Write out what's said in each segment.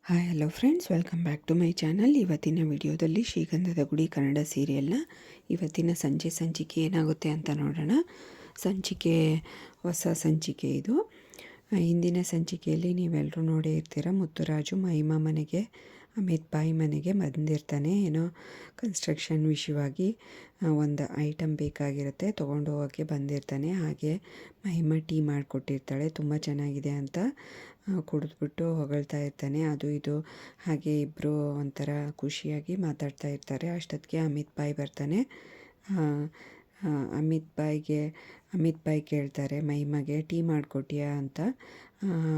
Hi hello friends, welcome back to my channel. ಇವತ್ತಿನ ವಿಡಿಯೋದಲ್ಲಿ ಶ್ರೀಗಂಧದ ಗುಡಿ ಕನ್ನಡ ಸೀರಿಯಲ್ನ ಇವತ್ತಿನ ಸಂಚಿಕೆ ಏನಾಗುತ್ತೆ ಅಂತ ನೋಡೋಣ. ಹೊಸ ಸಂಚಿಕೆ ಇದು. ಹಿಂದಿನ ಸಂಚಿಕೆಯಲ್ಲಿ ನೀವೆಲ್ಲರೂ ನೋಡೇ ಇರ್ತೀರ, ಮುತ್ತುರಾಜು ಮಹಿಮಾ ಮನೆಗೆ, ಅಮಿತ್ ಬಾಯಿ ಮನೆಗೆ ಬಂದಿರ್ತಾನೆ. ಏನೋ ಕನ್ಸ್ಟ್ರಕ್ಷನ್ ವಿಷಯವಾಗಿ ಒಂದು ಐಟಮ್ ಬೇಕಾಗಿರುತ್ತೆ, ತೊಗೊಂಡು ಹೋಗೋಕ್ಕೆ ಬಂದಿರ್ತಾನೆ. ಹಾಗೆ ಮಹಿಮಾ ಟೀ ಮಾಡಿಕೊಟ್ಟಿರ್ತಾಳೆ, ತುಂಬ ಚೆನ್ನಾಗಿದೆ ಅಂತ ಕುಡಿದ್ಬಿಟ್ಟು ಹೊಗಳ್ತಾ ಇರ್ತಾನೆ. ಅದು ಇದು ಹಾಗೆ ಇಬ್ಬರು ಒಂಥರ ಖುಷಿಯಾಗಿ ಮಾತಾಡ್ತಾ ಇರ್ತಾರೆ. ಅಷ್ಟೊತ್ತಿಗೆ ಅಮಿತ್ ಬಾಯಿ ಬರ್ತಾನೆ. ಅಮಿತ್ ಬಾಯಿ ಕೇಳ್ತಾರೆ ಮಹಿಮಗೆ, ಟೀ ಮಾಡಿಕೊಟ್ಟಿಯಾ ಅಂತ.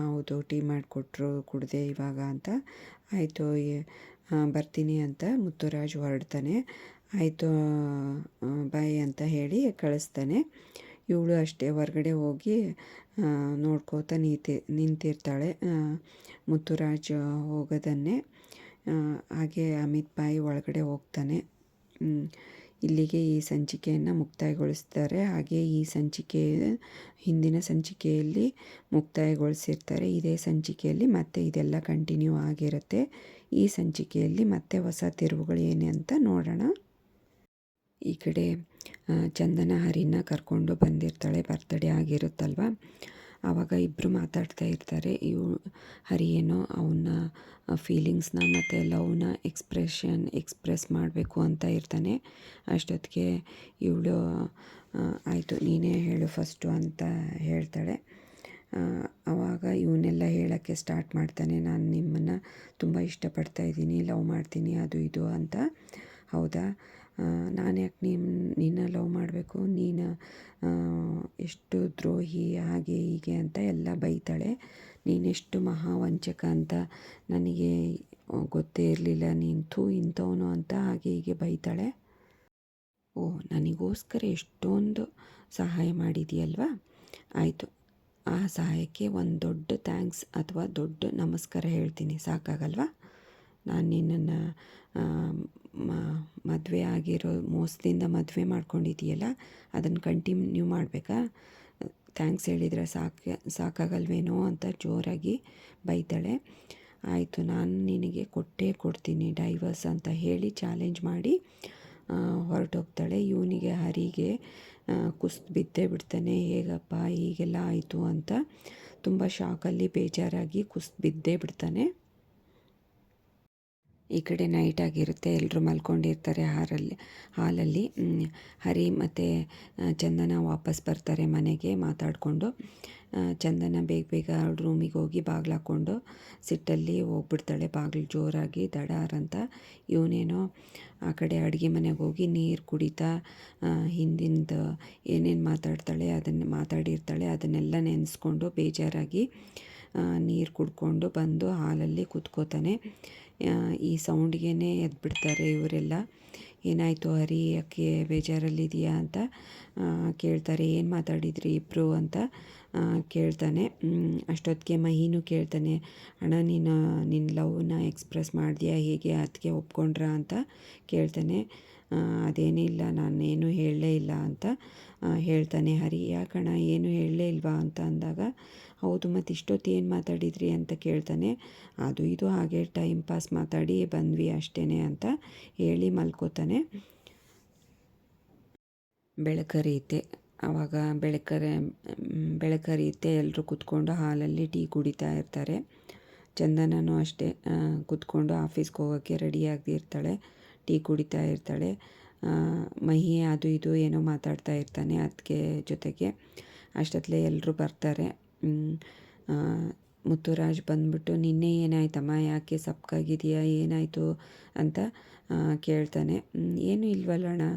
ಹೌದು, ಟೀ ಮಾಡಿಕೊಟ್ರು, ಕುಡಿದೆ ಇವಾಗ ಅಂತ. ಆಯಿತು, ಬರ್ತೀನಿ ಅಂತ ಮುತ್ತುರಾಜ್ ಹೊರಡ್ತಾನೆ. ಆಯಿತು ಬಾಯ್ ಅಂತ ಹೇಳಿ ಕಳಿಸ್ತಾನೆ. ಇವಳು ಅಷ್ಟೇ ಹೊರಗಡೆ ಹೋಗಿ ನೋಡ್ಕೋತಾ ನಿಂತಿರ್ತಾಳೆ ಮುತ್ತುರಾಜ್ ಹೋಗೋದನ್ನೇ. ಹಾಗೆ ಅಮಿತ್ ಬಾಯಿ ಒಳಗಡೆ ಹೋಗ್ತಾನೆ. ಇಲ್ಲಿಗೆ ಈ ಸಂಚಿಕೆಯನ್ನು ಮುಕ್ತಾಯಗೊಳಿಸ್ತಾರೆ. ಹಾಗೆ ಈ ಹಿಂದಿನ ಸಂಚಿಕೆಯಲ್ಲಿ ಮುಕ್ತಾಯಗೊಳಿಸಿರ್ತಾರೆ. ಇದೇ ಸಂಚಿಕೆಯಲ್ಲಿ ಮತ್ತೆ ಇದೆಲ್ಲ ಕಂಟಿನ್ಯೂ ಆಗಿರುತ್ತೆ. ಈ ಸಂಚಿಕೆಯಲ್ಲಿ ಮತ್ತೆ ಹೊಸ ತಿರುವುಗಳು ಏನೇ ಅಂತ ನೋಡೋಣ. ಈ ಕಡೆ ಚಂದನ ಹರಿನ ಕರ್ಕೊಂಡು ಬಂದಿರ್ತಾಳೆ, ಬರ್ತ್ಡೇ ಆಗಿರುತ್ತಲ್ವ. ಆವಾಗ ಇಬ್ಬರು ಮಾತಾಡ್ತಾ ಇರ್ತಾರೆ. ಹರಿ ಏನೋ ಅವನ ಫೀಲಿಂಗ್ಸ್ನ ಮತ್ತು ಲವ್ನ ಎಕ್ಸ್ಪ್ರೆಸ್ ಮಾಡಬೇಕು ಅಂತ ಇರ್ತಾನೆ. ಅಷ್ಟೊತ್ತಿಗೆ ಇವಳು ಆಯಿತು ನೀನೇ ಹೇಳು ಫಸ್ಟು ಅಂತ ಹೇಳ್ತಾಳೆ. ಆವಾಗ ಇವನ್ನೆಲ್ಲ ಹೇಳೋಕ್ಕೆ ಸ್ಟಾರ್ಟ್ ಮಾಡ್ತಾನೆ. ನಾನು ನಿಮ್ಮನ್ನು ತುಂಬ ಇಷ್ಟಪಡ್ತಾ ಇದ್ದೀನಿ, ಲವ್ ಮಾಡ್ತೀನಿ, ಅದು ಇದು ಅಂತ. ಹೌದಾ, ನಾನು ಯಾಕೆ ನಿನ್ನ ಲವ್ ಮಾಡಬೇಕು, ನೀನು ಎಷ್ಟು ದ್ರೋಹಿ, ಹಾಗೆ ಹೀಗೆ ಅಂತ ಎಲ್ಲ ಬೈತಾಳೆ. ನೀನೆಷ್ಟು ಮಹಾವಂಚಕ ಅಂತ ನನಗೆ ಗೊತ್ತೇ ಇರಲಿಲ್ಲ, ನೀನು ಇಂಥವನು ಅಂತ ಹಾಗೆ ಹೀಗೆ ಬೈತಾಳೆ. ಓ, ನನಗೋಸ್ಕರ ಎಷ್ಟೊಂದು ಸಹಾಯ ಮಾಡಿದೆಯಲ್ವಾ, ಆಯಿತು, ಆ ಸಹಾಯಕ್ಕೆ ಒಂದು ದೊಡ್ಡ ಥ್ಯಾಂಕ್ಸ್ ಅಥವಾ ದೊಡ್ಡ ನಮಸ್ಕಾರ ಹೇಳ್ತೀನಿ, ಸಾಕಾಗಲ್ವಾ? ನಾನು ನಿನ್ನನ್ನು ಮದುವೆ ಆಗಿರೋ ಮೋಸದಿಂದ ಮದುವೆ ಮಾಡ್ಕೊಂಡಿದ್ದೀಯಲ್ಲ, ಅದನ್ನು ಕಂಟಿನ್ಯೂ ಮಾಡಬೇಕಾ? ಥ್ಯಾಂಕ್ಸ್ ಹೇಳಿದರೆ ಸಾಕಾಗಲ್ವೇನೋ ಅಂತ ಜೋರಾಗಿ ಬೈತಾಳೆ. ಆಯಿತು, ನಾನು ನಿನಗೆ ಕೊಡ್ತೀನಿ ಡೈವರ್ಸ್ ಅಂತ ಹೇಳಿ ಚಾಲೆಂಜ್ ಮಾಡಿ ಹೊರಟೋಗ್ತಾಳೆ. ಇವನಿಗೆ ಹರಿಗೆ ಕುಸ್ದು ಬಿದ್ದೇ ಬಿಡ್ತಾನೆ. ಹೇಗಪ್ಪ ಹೀಗೆಲ್ಲ ಆಯಿತು ಅಂತ ತುಂಬ ಶಾಕಲ್ಲಿ ಬೇಜಾರಾಗಿ ಕುಸ್ದು ಬಿದ್ದೇ ಬಿಡ್ತಾನೆ. ಈ ಕಡೆ ನೈಟ್ ಆಗಿರುತ್ತೆ, ಎಲ್ಲರೂ ಮಲ್ಕೊಂಡಿರ್ತಾರೆ ಹಾಲಲ್ಲಿ. ಹರಿ ಮತ್ತು ಚಂದನ ವಾಪಸ್ ಬರ್ತಾರೆ ಮನೆಗೆ ಮಾತಾಡಿಕೊಂಡು. ಚಂದನ ಬೇಗ ಅವಳ ರೂಮಿಗೆ ಹೋಗಿ ಬಾಗಿಲು ಹಾಕ್ಕೊಂಡು ಸಿಟ್ಟಲ್ಲಿ ಹೋಗ್ಬಿಡ್ತಾಳೆ. ಬಾಗಿಲು ಜೋರಾಗಿ ದಡಾರಂತ. ಇವನೇನೋ ಆ ಕಡೆ ಅಡುಗೆ ಮನೆಗೆ ಹೋಗಿ ನೀರು ಕುಡಿತಾ ಹಿಂದಿಂದು ಏನೇನು ಮಾತಾಡಿರ್ತಾಳೆ ಅದನ್ನೆಲ್ಲ ನೆನೆಸ್ಕೊಂಡು ಬೇಜಾರಾಗಿ ನೀರು ಕುಡ್ಕೊಂಡು ಬಂದು ಹಾಲಲ್ಲಿ ಕೂತ್ಕೋತಾನೆ. ಈ ಸೌಂಡ್ಗೆ ಎದ್ಬಿಡ್ತಾರೆ ಇವರೆಲ್ಲ. ಏನಾಯಿತು ಹರಿ, ಯಾಕೆ ಬೇಜಾರಲ್ಲಿದೆಯಾ ಅಂತ ಕೇಳ್ತಾರೆ. ಏನು ಮಾತಾಡಿದ್ರಿ ಇಬ್ಬರು ಅಂತ ಕೇಳ್ತಾನೆ. ಅಷ್ಟೊತ್ತಿಗೆ ಮಹಿನೂ ಕೇಳ್ತಾನೆ, ಅಣ್ಣ ನಿನ್ನ ಲವ್ನ ಎಕ್ಸ್ಪ್ರೆಸ್ ಮಾಡಿದ್ಯಾ, ಹೇಗೆ ಅದಕ್ಕೆ ಒಪ್ಕೊಂಡ್ರಾ ಅಂತ ಕೇಳ್ತಾನೆ. ಅದೇನಿಲ್ಲ, ನಾನೇನು ಹೇಳಲೇ ಇಲ್ಲ ಅಂತ ಹೇಳ್ತಾನೆ ಹರಿ. ಯಾಕಣ್ಣ ಏನು ಹೇಳಲೇ ಇಲ್ವಾ ಅಂತ ಅಂದಾಗ, ಹೌದು ಮತ್ತು ಇಷ್ಟೊತ್ತು ಏನು ಮಾತಾಡಿದ್ರಿ ಅಂತ ಕೇಳ್ತಾನೆ. ಅದು ಇದು ಹಾಗೆ ಟೈಮ್ ಪಾಸ್ ಮಾತಾಡಿ ಬಂದ್ವಿ ಅಷ್ಟೇ ಅಂತ ಹೇಳಿ ಮಲ್ಕೋತಾನೆ. ಬೆಳಕರಿಯುತ್ತೆ. ಆವಾಗ ಬೆಳಕರಿಯುತ್ತೆ. ಎಲ್ಲರೂ ಕೂತ್ಕೊಂಡು ಹಾಲಲ್ಲಿ ಟೀ ಕುಡಿತಾ ಇರ್ತಾರೆ. ಚಂದನೂ ಅಷ್ಟೇ ಕೂತ್ಕೊಂಡು ಆಫೀಸ್ಗೆ ಹೋಗೋಕ್ಕೆ ರೆಡಿಯಾಗಿರ್ತಾಳೆ, ಟೀ ಕುಡಿತಾ ಇರ್ತಾಳೆ. ಮಹಿ ಅದು ಇದು ಏನೋ ಮಾತಾಡ್ತಾ ಇರ್ತಾನೆ ಅದಕ್ಕೆ ಜೊತೆಗೆ. ಅಷ್ಟೊತ್ತಲೇ ಎಲ್ಲರೂ ಬರ್ತಾರೆ. ಮುತ್ತುರಾಜ್ ಬಂದ್ಬಿಟ್ಟು, ನಿನ್ನೆ ಏನಾಯ್ತಮ್ಮ, ಯಾಕೆ ಸಪ್ಪಗಾಗಿದೆಯಾ, ಏನಾಯಿತು ಅಂತ ಕೇಳ್ತಾನೆ. ಏನೂ ಇಲ್ವಲ್ಲಣ್ಣ,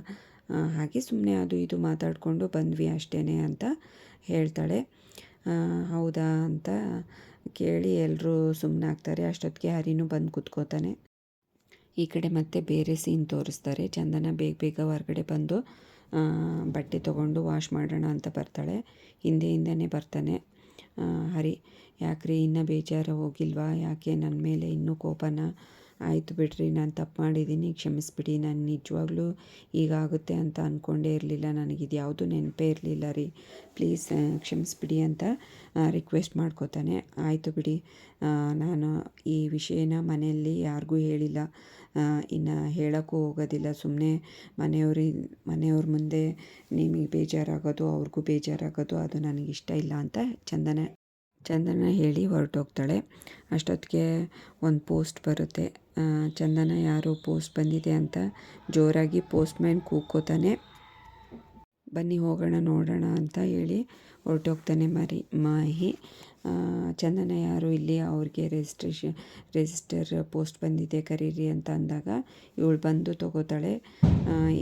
ಹಾಗೆ ಸುಮ್ಮನೆ ಅದು ಇದು ಮಾತಾಡಿಕೊಂಡು ಬಂದ್ವಿ ಅಷ್ಟೇ ಅಂತ ಹೇಳ್ತಾಳೆ. ಹೌದಾ ಅಂತ ಕೇಳಿ ಎಲ್ಲರೂ ಸುಮ್ಮನಾಗ್ತಾರೆ. ಅಷ್ಟೊತ್ತಿಗೆ ಹರಿನೂ ಬಂದು ಕೂತ್ಕೋತಾನೆ. ಈ ಕಡೆ ಮತ್ತೆ ಬೇರೆ ಸೀನ್ ತೋರಿಸ್ತಾರೆ. ಚಂದನ ಬೇಗ ಹೊರಗಡೆ ಬಂದು ಬಟ್ಟೆ ತೊಗೊಂಡು ವಾಶ್ ಮಾಡೋಣ ಅಂತ ಬರ್ತಾಳೆ. ಹಿಂದೆನೇ ಬರ್ತಾನೆ ಹರಿ. ಯಾಕ್ರಿ ಇನ್ನೂ ಬೇಜಾರು ಹೋಗಿಲ್ವಾ, ಯಾಕೆ ನನ್ನ ಮೇಲೆ ಇನ್ನೂ ಕೋಪನ ಆಯಿತು ಬಿಡ್ರಿ, ನಾನು ತಪ್ಪು ಮಾಡಿದ್ದೀನಿ, ಕ್ಷಮಿಸ್ಬಿಡಿ. ನಾನು ನಿಜವಾಗ್ಲೂ ಹೀಗಾಗುತ್ತೆ ಅಂತ ಅಂದ್ಕೊಂಡೇ ಇರಲಿಲ್ಲ. ನನಗಿದು ಯಾವುದೂ ನೆನಪೇ ಇರಲಿಲ್ಲ ರೀ, ಪ್ಲೀಸ್ ಕ್ಷಮಿಸ್ಬಿಡಿ ಅಂತ ರಿಕ್ವೆಸ್ಟ್ ಮಾಡ್ಕೋತಾನೆ. ಆಯಿತು ಬಿಡಿ, ನಾನು ಈ ವಿಷಯನ ಮನೆಯಲ್ಲಿ ಯಾರಿಗೂ ಹೇಳಿಲ್ಲ, ಇನ್ನು ಹೇಳೋಕ್ಕೂ ಹೋಗೋದಿಲ್ಲ. ಸುಮ್ಮನೆ ಮನೆಯವ್ರ ಮುಂದೆ ನಿಮಗೆ ಬೇಜಾರಾಗೋದು, ಅವ್ರಿಗೂ ಬೇಜಾರಾಗೋದು ಅದು ನನಗಿಷ್ಟ ಇಲ್ಲ ಅಂತ ಚಂದನ ಹೇಳಿ ಹೊರಟೋಗ್ತಾಳೆ. ಅಷ್ಟೊತ್ತಿಗೆ ಒಂದು ಪೋಸ್ಟ್ ಬರುತ್ತೆ. ಚಂದನ ಯಾರೋ ಪೋಸ್ಟ್ ಬಂದಿದೆ ಅಂತ ಜೋರಾಗಿ ಪೋಸ್ಟ್ಮ್ಯಾನ್ ಕೂಗ್ಕೋತಾನೆ. ಬನ್ನಿ ಹೋಗೋಣ ನೋಡೋಣ ಅಂತ ಹೇಳಿ ಹೊರಟೋಗ್ತಾನೆ ಮಾಹಿ. ಚಂದನ ಯಾರು ಇಲ್ಲಿ ಅವ್ರಿಗೆ ರಿಜಿಸ್ಟರ್ ಪೋಸ್ಟ್ ಬಂದಿದೆ ಕರೀರಿ ಅಂತ ಅಂದಾಗ ಇವಳು ಬಂದು ತೊಗೋತಾಳೆ.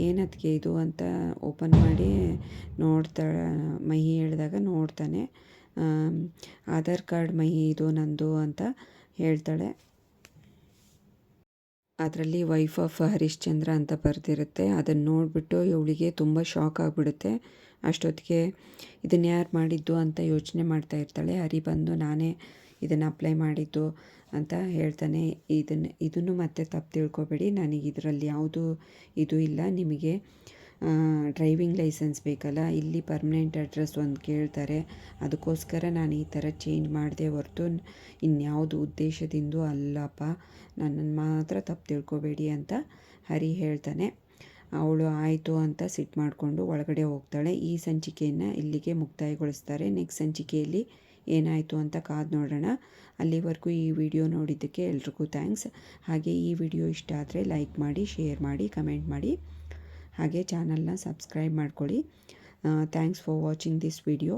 ಏನದಕ್ಕೆ ಇದು ಅಂತ ಓಪನ್ ಮಾಡಿ ನೋಡ್ತಾಳೆ. ಮಹಿ ಹೇಳಿದಾಗ ನೋಡ್ತಾನೆ. ಆಧಾರ್ ಕಾರ್ಡ್ ಮಹಿ ಇದು ನಂದು ಅಂತ ಹೇಳ್ತಾಳೆ. ಅದರಲ್ಲಿ ವೈಫ್ ಆಫ್ ಹರಿಶ್ಚಂದ್ರ ಅಂತ ಬರೆದಿರುತ್ತೆ. ಅದನ್ನು ನೋಡಿಬಿಟ್ಟು ಇವಳಿಗೆ ತುಂಬ ಶಾಕ್ ಆಗಿಬಿಡುತ್ತೆ. ಅಷ್ಟೊತ್ತಿಗೆ ಇದನ್ನು ಯಾರು ಮಾಡಿದ್ದು ಅಂತ ಯೋಚನೆ ಮಾಡ್ತಾ ಇರ್ತಾಳೆ. ಹರಿ ಬಂದು ನಾನೇ ಇದನ್ನು ಅಪ್ಲೈ ಮಾಡಿದ್ದು ಅಂತ ಹೇಳ್ತಾನೆ. ಇದನ್ನು ಮತ್ತೆ ತಪ್ಪು ತಿಳ್ಕೊಬೇಡಿ, ನನಗೆ ಇದರಲ್ಲಿ ಯಾವುದೂ ಇದು ಇಲ್ಲ. ನಿಮಗೆ ಡ್ರೈವಿಂಗ್ ಲೈಸೆನ್ಸ್ ಬೇಕಲ್ಲ, ಇಲ್ಲಿ ಪರ್ಮನೆಂಟ್ ಅಡ್ರೆಸ್ ಒಂದು ಕೇಳ್ತಾರೆ, ಅದಕ್ಕೋಸ್ಕರ ನಾನು ಈ ಥರ ಚೇಂಜ್ ಮಾಡಿದೆ ಹೊರತು ಇನ್ಯಾವುದು ಉದ್ದೇಶದಿಂದ ಅಲ್ಲಪ್ಪ, ನನ್ನನ್ನು ಮಾತ್ರ ತಪ್ಪು ತಿಳ್ಕೊಬೇಡಿ ಅಂತ ಹರಿ ಹೇಳ್ತಾನೆ. ಅವಳು ಆಯಿತು ಅಂತ ಸಿಟ್ಟು ಮಾಡಿಕೊಂಡು ಒಳಗಡೆ ಹೋಗ್ತಾಳೆ. ಈ ಸಂಚಿಕೆಯನ್ನು ಇಲ್ಲಿಗೆ ಮುಕ್ತಾಯಗೊಳಿಸ್ತಾರೆ. ನೆಕ್ಸ್ಟ್ ಸಂಚಿಕೆಯಲ್ಲಿ ಏನಾಯಿತು ಅಂತ ಕಾದು ನೋಡೋಣ. ಅಲ್ಲಿವರೆಗೂ ಈ ವಿಡಿಯೋ ನೋಡಿದ್ದಕ್ಕೆ ಎಲ್ರಿಗೂ ಥ್ಯಾಂಕ್ಸ್. ಹಾಗೆ ಈ ವಿಡಿಯೋ ಇಷ್ಟ ಆದರೆ ಲೈಕ್ ಮಾಡಿ, ಶೇರ್ ಮಾಡಿ, ಕಮೆಂಟ್ ಮಾಡಿ, ಹಾಗೆ ಚಾನಲ್ನ ಸಬ್ಸ್ಕ್ರೈಬ್ ಮಾಡ್ಕೊಳ್ಳಿ. Thanks for watching this video.